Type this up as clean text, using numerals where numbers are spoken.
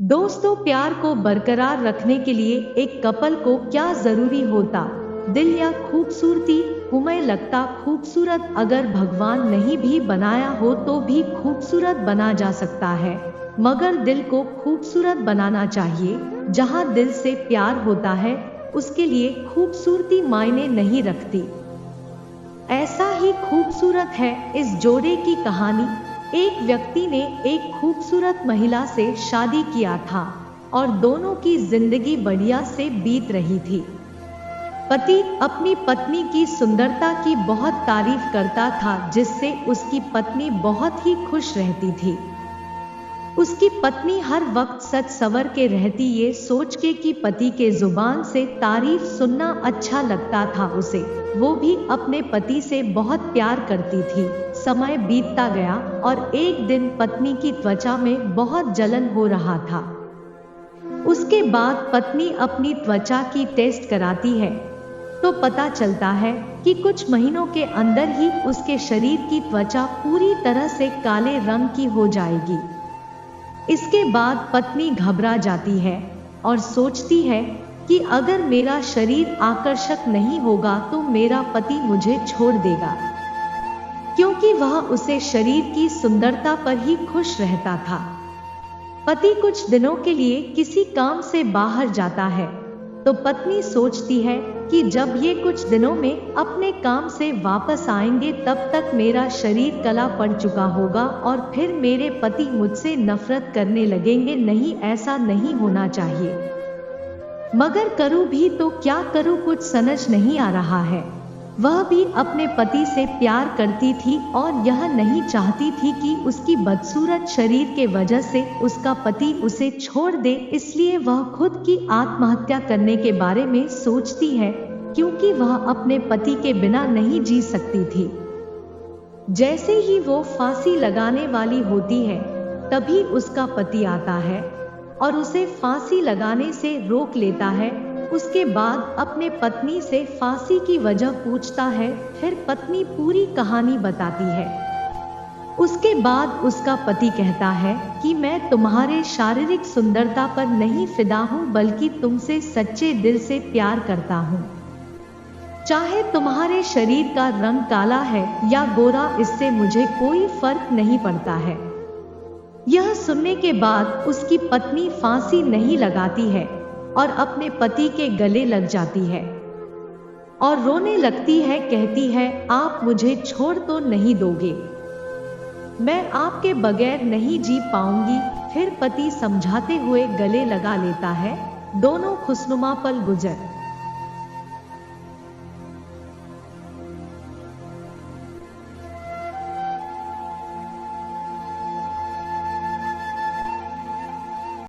दोस्तों, प्यार को बरकरार रखने के लिए एक कपल को क्या जरूरी होता? दिल या खूबसूरती? तुम्हें लगता खूबसूरत अगर भगवान नहीं भी बनाया हो तो भी खूबसूरत बना जा सकता है, मगर दिल को खूबसूरत बनाना चाहिए। जहां दिल से प्यार होता है उसके लिए खूबसूरती मायने नहीं रखती। ऐसा ही खूबसूरत है इस जोड़े की कहानी। एक व्यक्ति ने एक खूबसूरत महिला से शादी किया था और दोनों की जिंदगी बढ़िया से बीत रही थी। पति अपनी पत्नी की सुंदरता की बहुत तारीफ करता था, जिससे उसकी पत्नी बहुत ही खुश रहती थी। उसकी पत्नी हर वक्त सच सवर के रहती, ये सोच के कि पति के जुबान से तारीफ सुनना अच्छा लगता था उसे। वो भी अपने पति से बहुत प्यार करती थी। समय बीतता गया और एक दिन पत्नी की त्वचा में बहुत जलन हो रहा था। उसके बाद पत्नी अपनी त्वचा की टेस्ट कराती है तो पता चलता है कि कुछ महीनों के अंदर ही उसके शरीर की त्वचा पूरी तरह से काले रंग की हो जाएगी। इसके बाद पत्नी घबरा जाती है और सोचती है कि अगर मेरा शरीर आकर्षक नहीं होगा तो मेरा पति मुझे छोड़ देगा, क्योंकि वह उसे शरीर की सुंदरता पर ही खुश रहता था। पति कुछ दिनों के लिए किसी काम से बाहर जाता है तो पत्नी सोचती है कि जब ये कुछ दिनों में अपने काम से वापस आएंगे तब तक मेरा शरीर कला पड़ चुका होगा और फिर मेरे पति मुझसे नफरत करने लगेंगे। नहीं, ऐसा नहीं होना चाहिए, मगर करूं भी तो क्या करूं, कुछ समझ नहीं आ रहा है। वह भी अपने पति से प्यार करती थी और यह नहीं चाहती थी कि उसकी बदसूरत शरीर के वजह से उसका पति उसे छोड़ दे, इसलिए वह खुद की आत्महत्या करने के बारे में सोचती है, क्योंकि वह अपने पति के बिना नहीं जी सकती थी। जैसे ही वो फांसी लगाने वाली होती है तभी उसका पति आता है और उसे फांसी लगाने से रोक लेता है। उसके बाद अपने पत्नी से फांसी की वजह पूछता है, फिर पत्नी पूरी कहानी बताती है। उसके बाद उसका पति कहता है कि मैं तुम्हारे शारीरिक सुंदरता पर नहीं फिदा हूं, बल्कि तुमसे सच्चे दिल से प्यार करता हूं। चाहे तुम्हारे शरीर का रंग काला है या गोरा, इससे मुझे कोई फर्क नहीं पड़ता है। यह सुनने के बाद उसकी पत्नी फांसी नहीं लगाती है और अपने पति के गले लग जाती है और रोने लगती है। कहती है, आप मुझे छोड़ तो नहीं दोगे, मैं आपके बगैर नहीं जी पाऊंगी। फिर पति समझाते हुए गले लगा लेता है। दोनों खुशनुमा पल गुजर